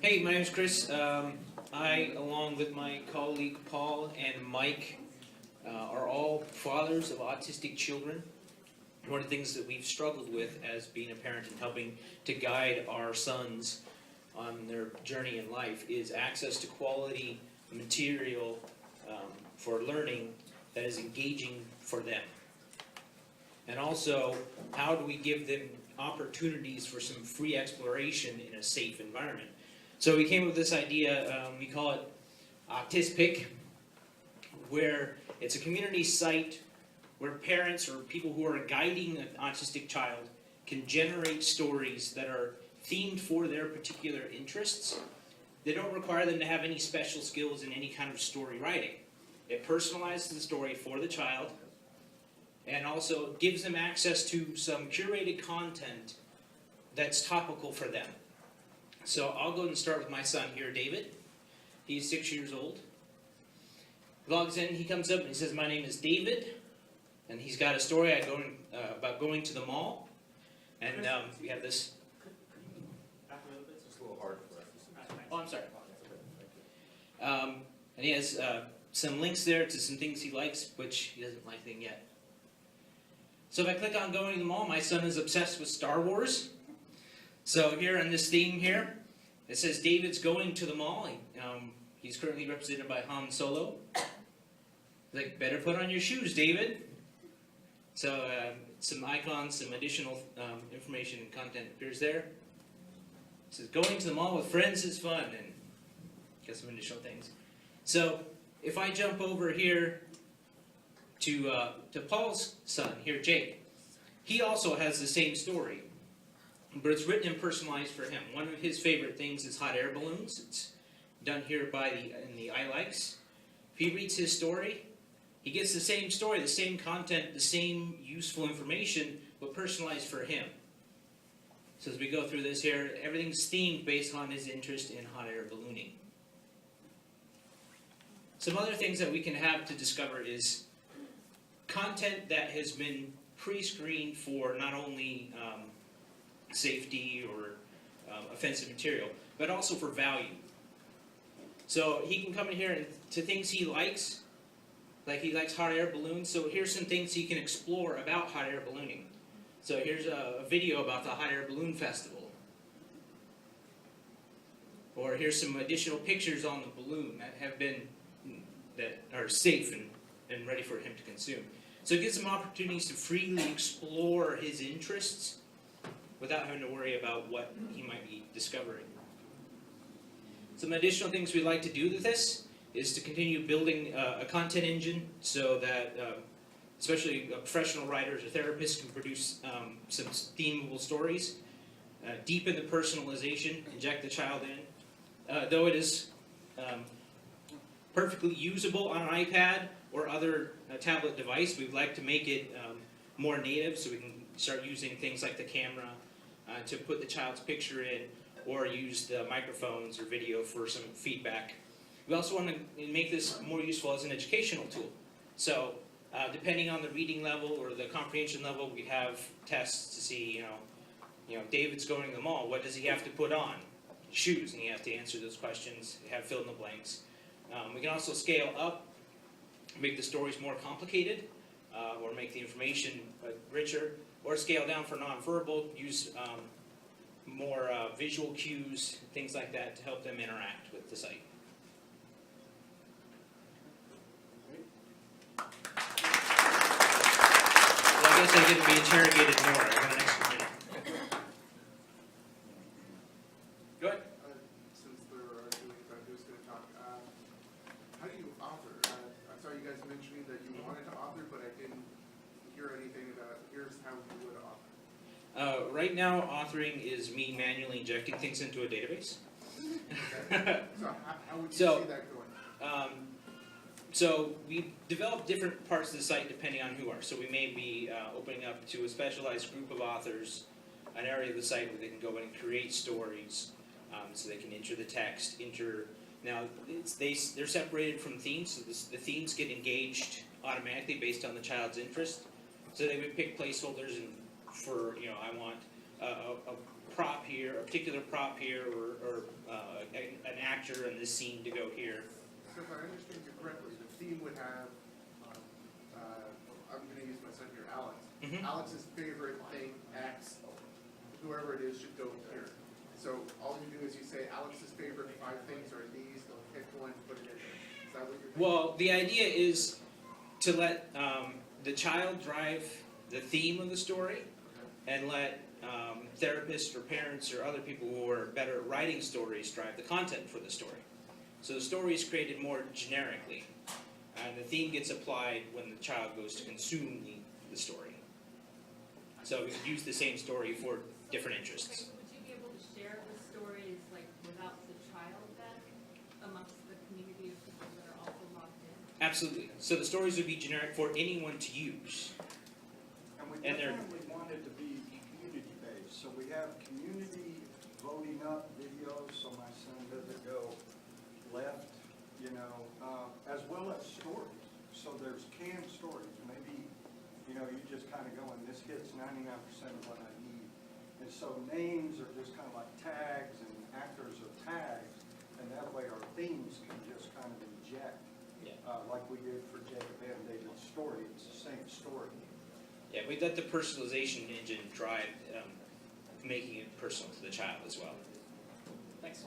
Hey, my name is Chris. I, along with my colleague Paul and Mike, are all fathers of autistic children. One of the things that we've struggled with as being a parent and helping to guide our sons on their journey in life is access to quality material for learning that is engaging for them. And also, how do we give them opportunities for some free exploration in a safe environment? So we came up with this idea, we call it Autistic, where it's a community site where parents or people who are guiding an autistic child can generate stories that are themed for their particular interests. They don't require them to have any special skills in any kind of story writing. It personalizes the story for the child and also gives them access to some curated content that's topical for them. So I'll go and start with my son here, David. He's 6 years old. Logs in, he comes up and he says, "My name is David," and he's got a story about going to the mall. And we have this. Back a little bit, it's just a little hard for us. Oh, I'm sorry. And he has some links there to some things he likes, which he doesn't like them yet. So if I click on going to the mall, my son is obsessed with Star Wars. So here on this theme here, it says David's going to the mall. He's currently represented by Han Solo. Like, better put on your shoes, David. So some icons, some additional information and content appears there. It says going to the mall with friends is fun, and got some additional things. So if I jump over here to Paul's son here, Jake, he also has the same story, but it's written and personalized for him. One of his favorite things is hot air balloons. It's done here in the I likes. If he reads his story, he gets the same story, the same content, the same useful information, but personalized for him. So as we go through this here, everything's themed based on his interest in hot air ballooning. Some other things that we can have to discover is content that has been pre-screened for not only safety or offensive material, but also for value. So he can come in here and to things he likes, like he likes hot air balloons. So here's some things he can explore about hot air ballooning. So here's a video about the hot air balloon festival. Or here's some additional pictures on the balloon that are safe and ready for him to consume. So it gives him opportunities to freely explore his interests without having to worry about what he might be discovering. Some additional things we'd like to do with this is to continue building a content engine so that especially professional writers or therapists can produce some themeable stories, deepen the personalization, inject the child in. Though it is perfectly usable on an iPad or other tablet device, we'd like to make it more native so we can start using things like the camera to put the child's picture in, or use the microphones or video for some feedback. We also want to make this more useful as an educational tool. So depending on the reading level or the comprehension level, we have tests to see, David's going to the mall, what does he have to put on? Shoes, and you have to answer those questions, have fill in the blanks. We can also scale up, make the stories more complicated, or make the information richer, or scale down for nonverbal, use more visual cues, things like that to help them interact with the site. Well, I guess I get to be interrogated more in the next minute. Go ahead. Since they're doing that, who's going to talk? How do you author? I saw you guys mentioning that you wanted to author, but I didn't hear anything about here's how you would author. Right now, authoring is me manually injecting things into a database. Okay. So how would you So, see that going? So we develop different parts of the site depending on who are. So we may be opening up to a specialized group of authors, an area of the site where they can go in and create stories, so they can enter the text, Now, they're separated from themes, so the themes get engaged automatically based on the child's interest. So they would pick placeholders and I want a prop here, a particular prop here, or an actor in this scene to go here. So if I understand you correctly, the theme would have, I'm gonna use my son here, Alex. Mhm. Alex's favorite thing, X, whoever it is should go here. So all you do is you say Alex's favorite 5 things are these, they'll pick one, put it in there. Is that what you're thinking? Well, the idea is to let the child drive the theme of the story, and let therapists or parents or other people who are better at writing stories drive the content for the story. So the story is created more generically, and the theme gets applied when the child goes to consume the story. So we could use the same story for different interests. Would you be able to share the stories like without the child then, amongst the community of people that are also logged in? Absolutely. So the stories would be generic for anyone to use. And we And they're- definitely want it to be community-based, so we have community voting up videos, so my son doesn't go left, you know, as well as stories. So there's canned stories, maybe, you know, you just kind of go, and this hits 99% of what I need. And so names are just kind of like tags, and actors are tags, and that way our themes can just kind of inject, Yeah. like we did for Jacob and David's story, it's the same story. Yeah, we let the personalization engine drive making it personal to the child as well. Thanks.